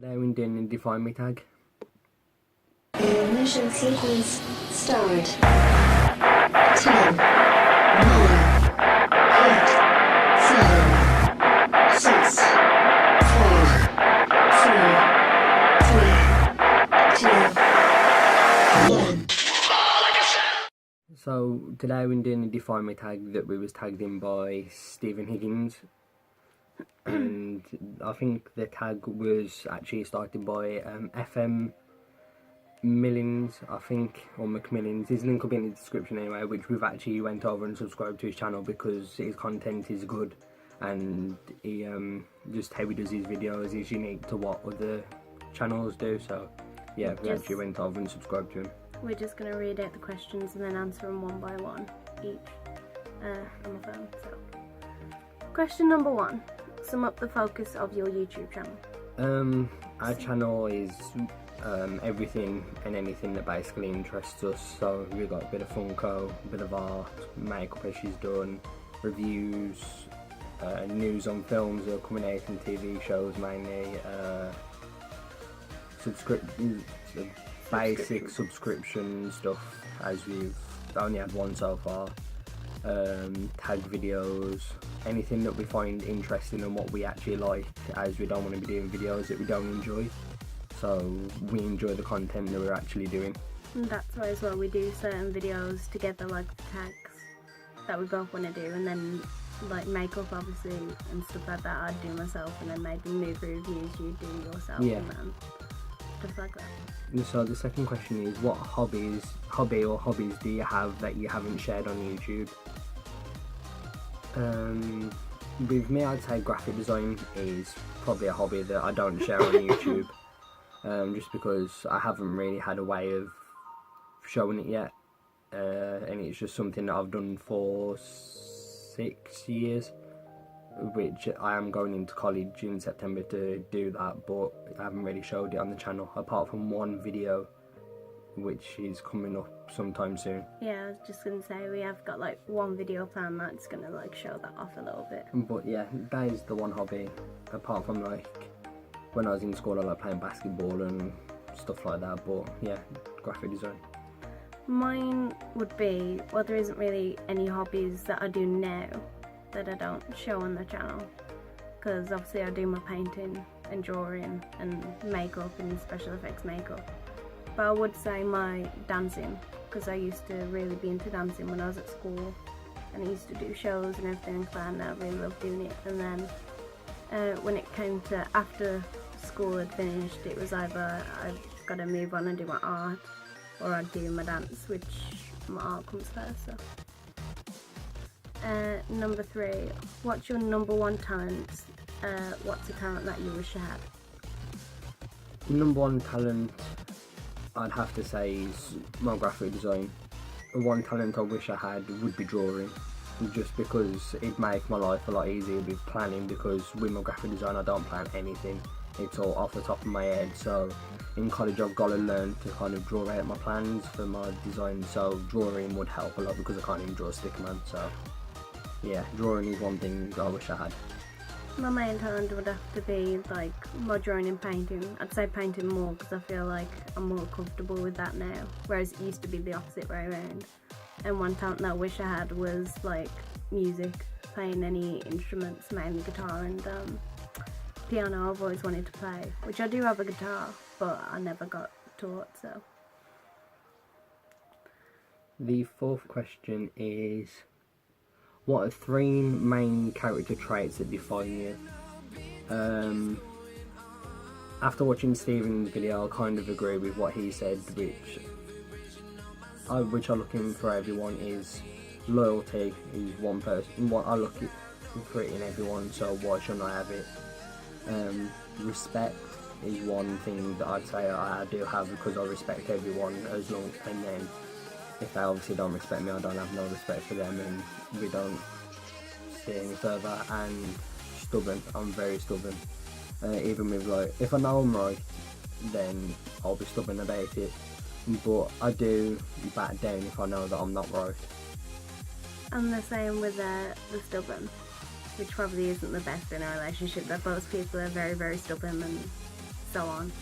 Today we're doing a Define Me tag. Mission sequence start. 10, 9, 8, 7, 6, 5, 4, 3, 2, 1. So today we're doing a Define Me tag that we was tagged in by Stephen Higgins. And I think the tag was actually started by FM Millins, I think, or McMillins. His link will be in the description anyway, which we've actually went over and subscribed to his channel because his content is good and he just how he does his videos is unique to what other channels do. So yeah, we actually went over and subscribed to him. We're just going to read out the questions and then answer them one by one each on the phone. So, question number 1. Sum up the focus of your YouTube channel. Our channel is everything and anything that basically interests us. So we've got a bit of Funko, a bit of art, makeup as she's done, reviews, news on films that are coming out and TV shows mainly, basic subscription stuff, as we've only had one so far. Tag videos, anything that we find interesting and what we actually like, as we don't want to be doing videos that we don't enjoy, so we enjoy the content that we're actually doing. And that's why as well we do certain videos together, like the tags that we both want to do, and then like makeup obviously and stuff like that I'd do myself, and then maybe movie reviews you do yourself. Yeah. And then stuff like that. And so the second question is, what hobby or hobbies do you have that you haven't shared on YouTube? With me, I'd say graphic design is probably a hobby that I don't share on YouTube, just because I haven't really had a way of showing it yet, and it's just something that I've done for 6 years, which I am going into college in September to do that, but I haven't really showed it on the channel apart from one video which is coming up sometime soon. Yeah, I was just gonna say we have got like one video plan that's gonna like show that off a little bit. But yeah, that is the one hobby, apart from like when I was in school I like playing basketball and stuff like that. But yeah, graphic design. Mine would be, well, there isn't really any hobbies that I do now that I don't show on the channel, because obviously I do my painting and drawing and makeup and special effects makeup. But I would say my dancing, because I used to really be into dancing when I was at school, and I used to do shows and everything like that, and I really loved doing it. And then when it came to after school had finished, it was either I've got to move on and do my art, or I'd do my dance, which my art comes first. So. Number 3, what's your number 1 talent? What's a talent that you wish you had? Number 1 talent I'd have to say is my graphic design. One talent I wish I had would be drawing, just because it'd make my life a lot easier with planning, because with my graphic design I don't plan anything, it's all off the top of my head. So in college I've got to learn to kind of draw out my plans for my design, so drawing would help a lot because I can't even draw a stick man. So yeah, drawing is one thing that I wish I had. My main talent would have to be like my drawing and painting. I'd say painting more, because I feel like I'm more comfortable with that now, whereas it used to be the opposite way around. And one talent that I wish I had was like music, playing any instruments, mainly guitar and piano. I've always wanted to play, which I do have a guitar, but I never got taught. So the 4th question is, what are 3 main character traits that define you? After watching Stephen's video, I kind of agree with what he said, which I'm looking for everyone is loyalty is one person. What I look for it in everyone, so why shouldn't I have it? Respect is one thing that I'd say I do have, because I respect everyone, as long, and then if they obviously don't respect me, I don't have no respect for them, and we don't see any further. And stubborn, I'm very stubborn. Even with like, if I know I'm right, then I'll be stubborn about it, but I do back down if I know that I'm not right. I'm the same with the stubborn, which probably isn't the best in a relationship, but most people are very, very stubborn and so on.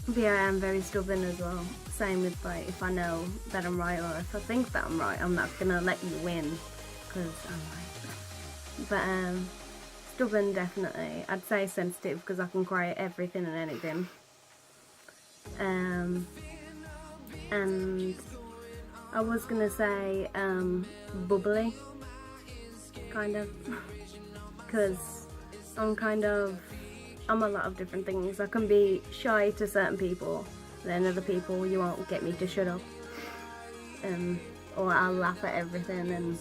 But yeah, I am very stubborn as well. Same with like, if I know that I'm right or if I think that I'm right, I'm not gonna let you win because I'm right. But stubborn, definitely. I'd say sensitive because I can cry at everything and anything. And I was gonna say bubbly, kind of, because I'm a lot of different things. I can be shy to certain people, then other people you won't get me to shut up, or I'll laugh at everything, and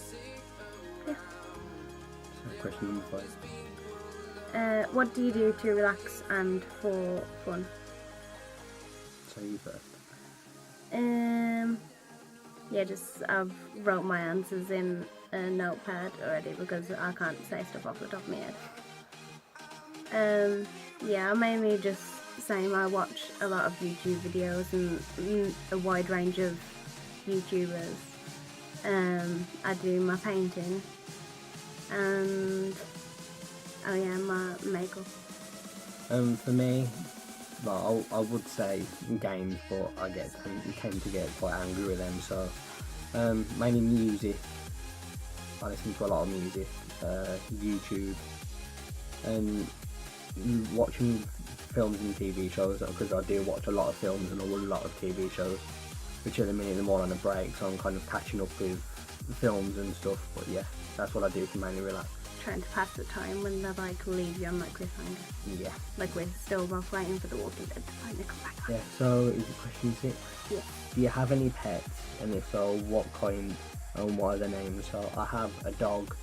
yeah. So question number 5. What do you do to relax and for fun? So you first. Yeah, just I've wrote my answers in a notepad already because I can't say stuff off the top of my head. Yeah, I mainly just same. I watch a lot of YouTube videos and a wide range of YouTubers. I do my painting and my makeup. For me, well, I would say games, but I tend to get quite angry with them. So mainly music. I listen to a lot of music, YouTube, and watching films and TV shows, because I do watch a lot of films and a lot of TV shows, which at the minute I'm all on a break, so I'm kind of catching up with films and stuff. But yeah, that's what I do to mainly relax. Trying to pass the time when they like leave you on like cliffhanger. Yeah. Like we're still both waiting for the Walking Dead to finally come back. Yeah. So is it question 6? Yeah. Do you have any pets? And if so, what kind and what are the names? So I have a dog,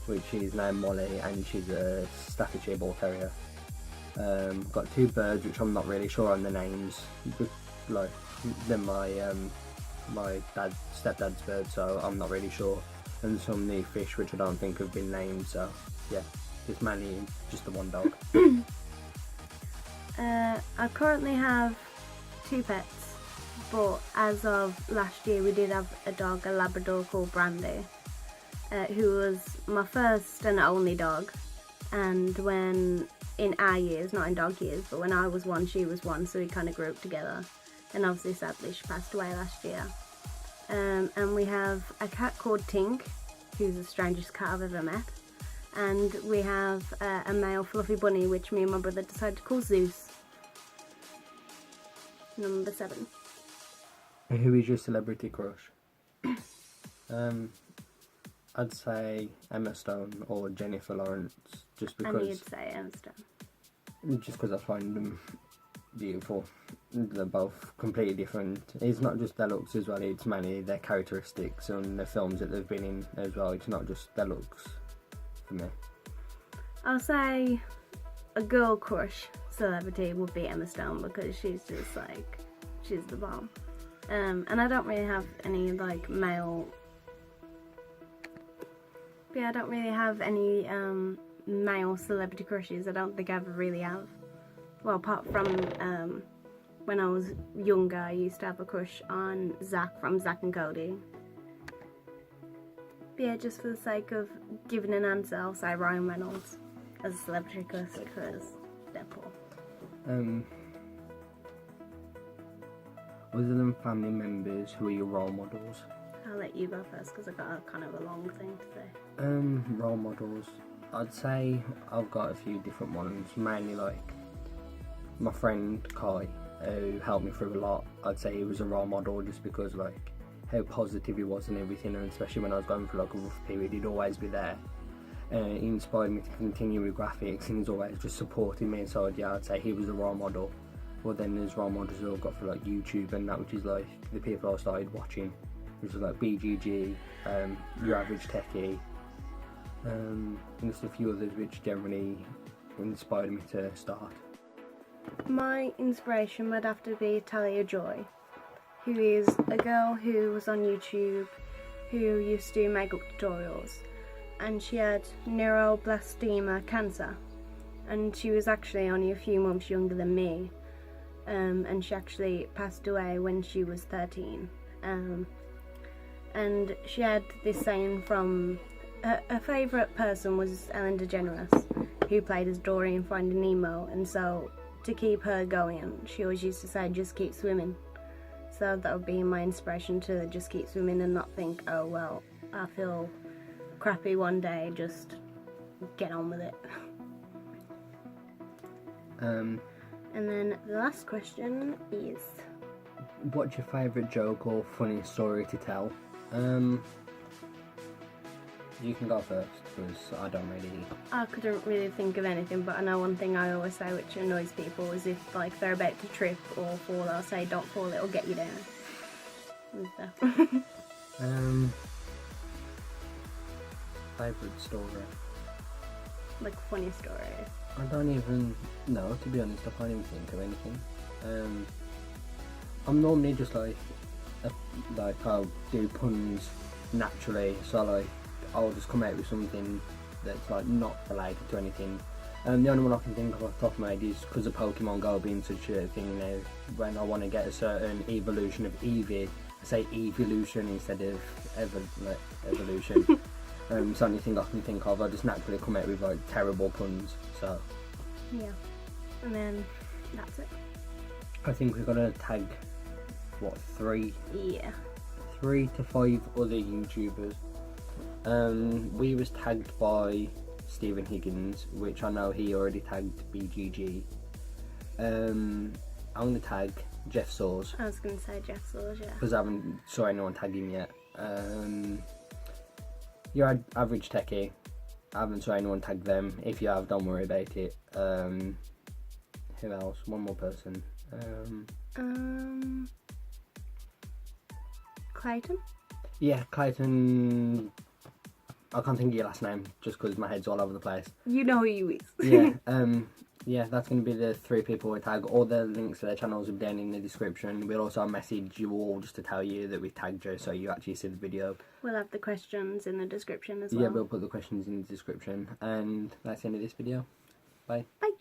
which is named Molly, and she's a Staffordshire Bull Terrier. Got 2 birds, which I'm not really sure on the names. Like they're my stepdad's birds, so I'm not really sure. And some new fish, which I don't think have been named. So yeah, it's mainly just the one dog. I currently have 2 pets, but as of last year we did have a dog, a Labrador called Brandy, who was my first and only dog. And when in our years, not in dog years, but when I was 1, she was 1, so we kind of grew up together. And obviously, sadly, she passed away last year. And we have a cat called Tink, who's the strangest cat I've ever met. And we have a male fluffy bunny, which me and my brother decided to call Zeus. Number 7. Who is your celebrity crush? I'd say Emma Stone or Jennifer Lawrence, just because. And you'd say Emma Stone. Just because I find them beautiful. They're both completely different. It's not just their looks as well, it's mainly their characteristics and the films that they've been in as well. It's not just their looks for me. I'll say a girl crush celebrity would be Emma Stone, because she's just like, she's the bomb. And I don't really have any like male. Yeah, I don't really have any male celebrity crushes. I don't think I ever really have. Well, apart from when I was younger, I used to have a crush on Zach from Zach and Cody. But yeah, just for the sake of giving an answer, I'll say Ryan Reynolds as a celebrity crush because Deadpool. Other than family members, who are your role models? I'll let you go first because I've got a kind of a long thing to say. Role models. I'd say I've got a few different ones, mainly like my friend Kai, who helped me through a lot. I'd say he was a role model just because like how positive he was and everything, and especially when I was going through like a rough period, he'd always be there. He inspired me to continue with graphics, and he's always just supporting me, so yeah, I'd say he was a role model. Well, then there's role models who I've got for like YouTube and that, which is like the people I started watching, which is like BGG, Your Average Techie, and just a few others which generally inspired me to start. My inspiration would have to be Talia Joy, who is a girl who was on YouTube, who used to do makeup tutorials, and she had neuroblastoma cancer, and she was actually only a few months younger than me, and she actually passed away when she was 13. And she had this saying from her favourite person was Ellen DeGeneres, who played as Dory in Finding Nemo, and so to keep her going, she always used to say, just keep swimming. So that would be my inspiration to just keep swimming and not think, oh well, I feel crappy one day, just get on with it. And then the last question is, what's your favourite joke or funny story to tell? You can go first, because I don't really... I couldn't really think of anything, but I know one thing I always say which annoys people is if like they're about to trip or fall, I'll say don't fall, it'll get you down. And stuff. Favourite story? Like funny story. I don't even know, to be honest. I can't even think of anything. I'm normally just like I'll do puns naturally, so like I'll just come out with something that's like not related to anything. The only one I can think of off the top of my head is because of Pokemon Go being such a thing now. When I want to get a certain evolution of Eevee, I say evolution instead of evolution. It's the only thing I can think of. I just naturally come out with like terrible puns. So Yeah. And then that's it. I think we're gonna tag three Yeah. 3 to 5 other YouTubers. We was tagged by Stephen Higgins, which I know he already tagged BGG. I'm gonna tag Jeff Saws. I was gonna say Jeff Saws, yeah. Because I haven't saw anyone tag him yet. Your average techie, I haven't saw anyone tag them. If you have, don't worry about it. Who else? One more person. Clayton? Yeah, Clayton. I can't think of your last name just because my head's all over the place. You know who you is. Yeah, yeah, that's going to be the 3 people we tag. All the links to their channels will be down in the description. We'll also message you all just to tell you that we tagged you, so you actually see the video. We'll have the questions in the description as well. Yeah, we'll put the questions in the description. And that's the end of this video. Bye. Bye.